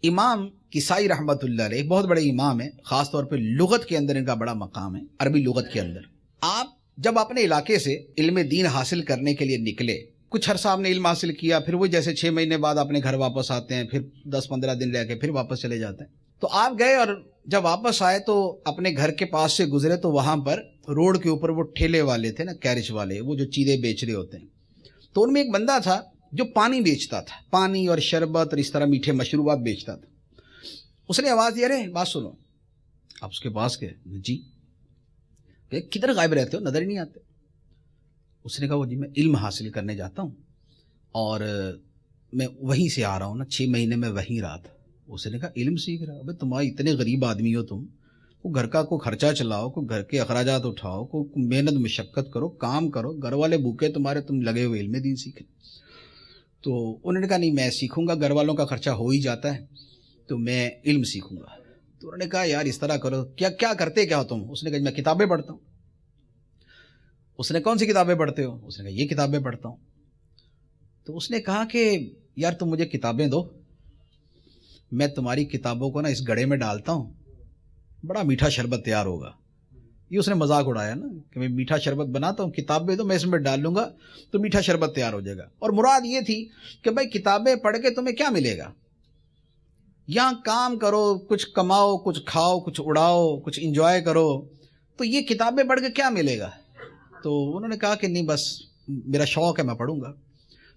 امام کسائی رحمۃ اللہ علیہ ایک بہت بڑے امام ہیں، خاص طور پہ لغت کے اندر ان کا بڑا مقام ہے، عربی لغت کے اندر۔ آپ جب اپنے علاقے سے علم دین حاصل کرنے کے لیے نکلے، کچھ عرصہ آپ نے علم حاصل کیا، پھر وہ جیسے 6 مہینے بعد اپنے گھر واپس آتے ہیں، پھر 10-15 دن رہ کے پھر واپس چلے جاتے ہیں۔ تو آپ گئے اور جب واپس آئے تو اپنے گھر کے پاس سے گزرے تو وہاں پر روڈ کے اوپر وہ ٹھیلے والے تھے نا، کیرج والے، وہ جو چیزیں بیچ رہے ہوتے ہیں، تو ان میں ایک بندہ تھا جو پانی بیچتا تھا، پانی اور شربت اور اس طرح میٹھے مشروبات بیچتا تھا۔ اس نے آواز دی، ارے بات سنو، آپ اس کے پاس گئے، جی کدھر غائب رہتے ہو، نظر ہی نہیں آتے۔ اس نے کہا وہ جی میں علم حاصل کرنے جاتا ہوں اور میں وہیں سے آ رہا ہوں نا، 6 مہینے میں وہیں رہا تھا۔ اس نے کہا علم سیکھ رہا، ابے تمہارے اتنے غریب آدمی ہو تم، کو گھر کا کوئی خرچہ چلاؤ، کوئی گھر کے اخراجات اٹھاؤ، کوئی محنت مشقت کرو، کام کرو، گھر والے بھوکے تمہارے، تم لگے ہوئے علم دین سیکھیں۔ تو انہوں نے کہا نہیں میں سیکھوں گا، گھر والوں کا خرچہ ہو ہی جاتا ہے تو میں علم سیکھوں گا۔ تو انہوں نے کہا یار اس طرح کرو، کیا کرتے کیا ہو تم؟ اس نے کہا میں کتابیں پڑھتا ہوں۔ اس نے کون سی کتابیں پڑھتے ہو؟ اس نے کہا یہ کتابیں پڑھتا ہوں۔ تو اس نے کہا کہ یار تم مجھے کتابیں دو، میں تمہاری کتابوں کو نا اس گڑھے میں ڈالتا ہوں، بڑا میٹھا شربت تیار ہوگا۔ یہ اس نے مذاق اڑایا نا کہ میں میٹھا شربت بناتا ہوں، کتابیں دو میں اس میں ڈال لوں گا تو میٹھا شربت تیار ہو جائے گا۔ اور مراد یہ تھی کہ بھائی کتابیں پڑھ کے تمہیں کیا ملے گا، یہاں کام کرو، کچھ کماؤ، کچھ کھاؤ، کچھ اڑاؤ، کچھ انجوائے کرو، تو یہ کتابیں پڑھ کے کیا ملے گا؟ تو انہوں نے کہا کہ نہیں بس میرا شوق ہے میں پڑھوں گا۔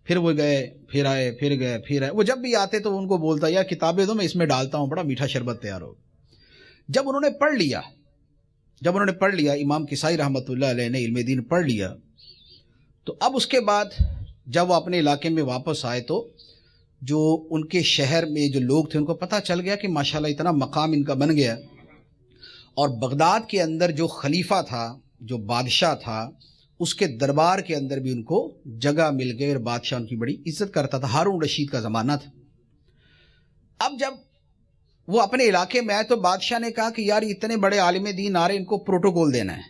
پھر وہ گئے، پھر آئے، پھر گئے، پھر آئے۔ وہ جب بھی آتے تو ان کو بولتا یا کتابیں دو میں اس میں ڈالتا ہوں، بڑا میٹھا شربت تیار ہوگا۔ جب انہوں نے پڑھ لیا امام کسائی رحمۃ اللہ علیہ نے علم دین پڑھ لیا، تو اب اس کے بعد جب وہ اپنے علاقے میں واپس آئے تو جو ان کے شہر میں جو لوگ تھے ان کو پتہ چل گیا کہ ماشاءاللہ اتنا مقام ان کا بن گیا، اور بغداد کے اندر جو خلیفہ تھا، جو بادشاہ تھا، اس کے دربار کے اندر بھی ان کو جگہ مل گئی اور بادشاہ ان کی بڑی عزت کرتا تھا۔ ہارون رشید کا زمانہ تھا۔ اب جب وہ اپنے علاقے میں آئے تو بادشاہ نے کہا کہ یار اتنے بڑے عالم دین آ رہے، ان کو پروٹوکول دینا ہے،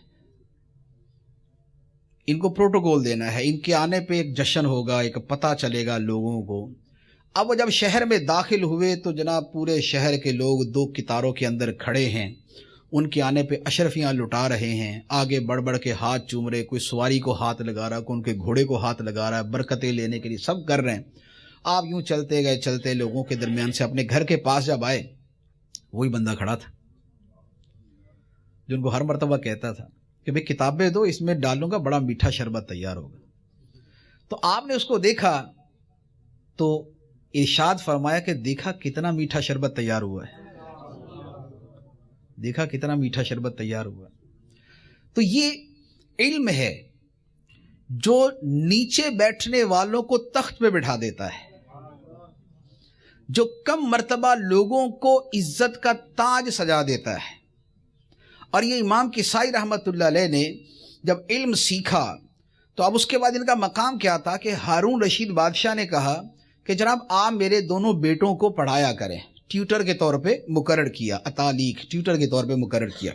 ان کو پروٹوکول دینا ہے، ان کے آنے پہ ایک جشن ہوگا، ایک پتہ چلے گا لوگوں کو۔ اب وہ جب شہر میں داخل ہوئے تو جناب پورے شہر کے لوگ 2 قطاروں کے اندر کھڑے ہیں، ان کے آنے پہ اشرفیاں لٹا رہے ہیں، آگے بڑھ بڑھ کے ہاتھ چوم رہے، کوئی سواری کو ہاتھ لگا رہا، کوئی ان کے گھوڑے کو ہاتھ لگا رہا ہے، برکتیں لینے کے لیے سب کر رہے ہیں۔ آپ یوں چلتے گئے، چلتے لوگوں کے درمیان سے اپنے گھر کے پاس جب آئے، وہی بندہ کھڑا تھا جو ان کو ہر مرتبہ کہتا تھا کہ بھئی کتابیں دو اس میں ڈالوں گا، بڑا میٹھا شربت تیار ہوگا۔ تو آپ نے اس کو دیکھا تو ارشاد فرمایا کہ دیکھا کتنا میٹھا شربت تیار ہوا ہے، دیکھا کتنا میٹھا شربت تیار ہوا۔ تو یہ علم ہے جو نیچے بیٹھنے والوں کو تخت پہ بٹھا دیتا ہے، جو کم مرتبہ لوگوں کو عزت کا تاج سجا دیتا ہے۔ اور یہ امام کسائی رحمۃ اللہ علیہ نے جب علم سیکھا تو اب اس کے بعد ان کا مقام کیا تھا کہ ہارون رشید بادشاہ نے کہا کہ جناب آپ میرے دونوں بیٹوں کو پڑھایا کریں، ٹیوٹر کے طور پہ مقرر کیا، اتالیق ٹیوٹر کے طور پہ مقرر کیا۔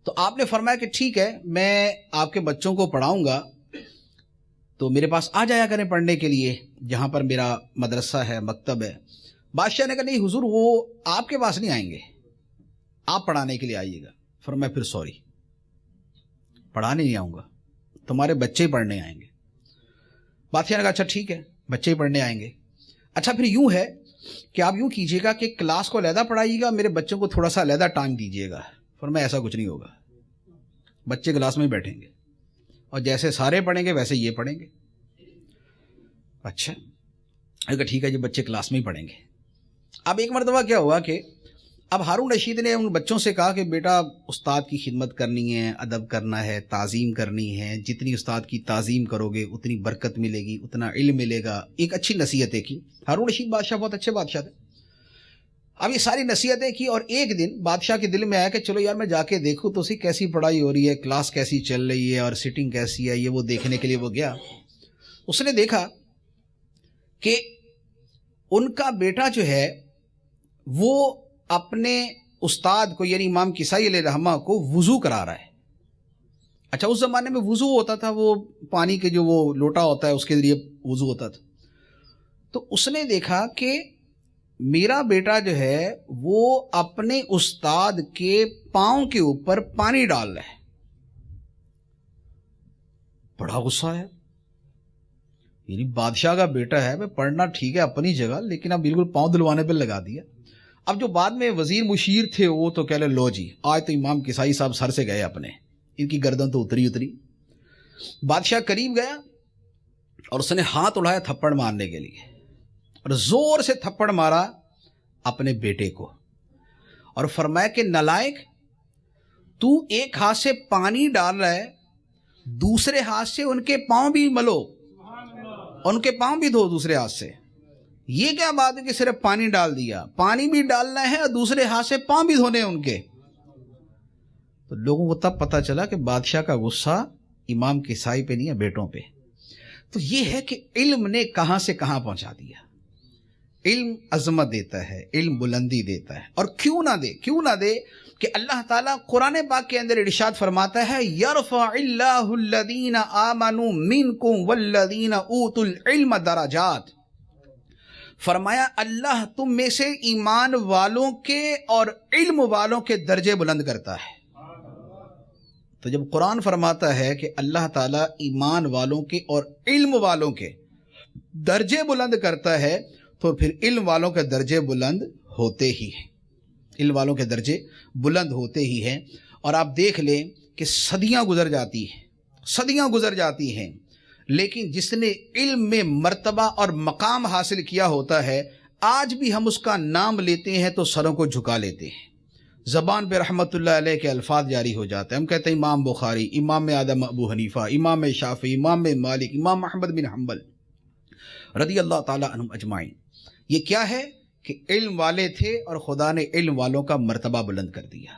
تو آپ نے فرمایا کہ ٹھیک ہے میں آپ کے بچوں کو پڑھاؤں گا، تو میرے پاس آ جایا کریں پڑھنے کے لیے، جہاں پر میرا مدرسہ ہے، مکتب ہے۔ بادشاہ نے کہا نہیں حضور وہ آپ کے پاس نہیں آئیں گے، آپ پڑھانے کے لیے آئیے گا۔ فرمایا پھر سوری، پڑھانے نہیں آؤں گا، تمہارے بچے ہی پڑھنے آئیں گے۔ بادشاہ نے کہا اچھا ٹھیک ہے بچے ہی پڑھنے آئیں گے، اچھا پھر یوں ہے کہ آپ یوں کیجیے گا کہ کلاس کو علیحدہ پڑھائیے گا، میرے بچوں کو تھوڑا سا علیحدہ ٹائم دیجیے گا۔ فرمایا ایسا کچھ نہیں ہوگا، بچے کلاس میں ہی بیٹھیں گے اور جیسے سارے پڑھیں گے ویسے یہ پڑھیں گے۔ اچھا اگر ٹھیک ہے جی بچے کلاس میں ہی پڑھیں گے۔ اب ایک مرتبہ کیا ہوا کہ اب ہارون رشید نے ان بچوں سے کہا کہ بیٹا استاد کی خدمت کرنی ہے، ادب کرنا ہے، تعظیم کرنی ہے، جتنی استاد کی تعظیم کرو گے اتنی برکت ملے گی، اتنا علم ملے گا۔ ایک اچھی نصیحتیں کی۔ ہارون رشید بادشاہ بہت اچھے بادشاہ تھے۔ اب یہ ساری نصیحتیں کی اور ایک دن بادشاہ کے دل میں آیا کہ چلو یار میں جا کے دیکھوں تو اسی کیسی پڑھائی ہو رہی ہے، کلاس کیسی چل رہی ہے اور سٹنگ کیسی ہے، یہ وہ دیکھنے کے لیے وہ گیا۔ اس نے دیکھا کہ ان کا بیٹا جو ہے وہ اپنے استاد کو یعنی امام کسائی علیہ رحمہ کو وضو کرا رہا ہے۔ اچھا اس زمانے میں وضو ہوتا تھا، وہ پانی کے جو وہ لوٹا ہوتا ہے اس کے ذریعے وضو ہوتا تھا۔ تو اس نے دیکھا کہ میرا بیٹا جو ہے وہ اپنے استاد کے پاؤں کے اوپر پانی ڈال رہا ہے. بڑا غصہ ہے. یعنی بادشاہ کا بیٹا ہے، میں پڑھنا ٹھیک ہے اپنی جگہ، لیکن اب بالکل پاؤں دلوانے پہ لگا دیا. اب جو بعد میں وزیر مشیر تھے وہ تو کہہ لے لو جی آج تو امام کسائی صاحب سر سے گئے اپنے، ان کی گردن تو اتری. بادشاہ قریب گیا اور اس نے ہاتھ اٹھایا تھپڑ مارنے کے لیے، اور زور سے تھپڑ مارا اپنے بیٹے کو، اور فرمایا کہ نالائق، تو ایک ہاتھ سے پانی ڈال رہا ہے، دوسرے ہاتھ سے ان کے پاؤں بھی ملو، ان کے پاؤں بھی دھو دوسرے ہاتھ سے. یہ کیا بات ہے کہ صرف پانی ڈال دیا؟ پانی بھی ڈالنا ہے اور دوسرے ہاتھ سے پاؤں بھی دھونے ان کے. تو لوگوں کو تب پتا چلا کہ بادشاہ کا غصہ امام کسائی پہ نہیں ہے، بیٹوں پہ. تو یہ ہے کہ علم نے کہاں سے کہاں پہنچا دیا. علم عظمت دیتا ہے، علم بلندی دیتا ہے. اور کیوں نہ دے کہ اللہ تعالیٰ قرآن پاک کے اندر ارشاد فرماتا ہے یرفع اللہ الذین آمنوا منکم والذین اوتوا العلم درجات. فرمایا اللہ تم میں سے ایمان والوں کے اور علم والوں کے درجے بلند کرتا ہے. تو جب قرآن فرماتا ہے کہ اللہ تعالیٰ ایمان والوں کے اور علم والوں کے درجے بلند کرتا ہے، تو پھر علم والوں کے درجے بلند ہوتے ہی ہیں. علم والوں کے درجے بلند ہوتے ہی ہیں. اور آپ دیکھ لیں کہ صدیاں گزر جاتی ہیں، لیکن جس نے علم میں مرتبہ اور مقام حاصل کیا ہوتا ہے، آج بھی ہم اس کا نام لیتے ہیں تو سروں کو جھکا لیتے ہیں. زبان پہ رحمت اللہ علیہ کے الفاظ جاری ہو جاتے ہیں. ہم کہتے ہیں امام بخاری، امام اعظم ابو حنیفہ، امام شافعی، امام مالک، امام احمد بن حنبل رضی اللہ تعالی عنہم اجمعین. یہ کیا ہے کہ علم والے تھے اور خدا نے علم والوں کا مرتبہ بلند کر دیا.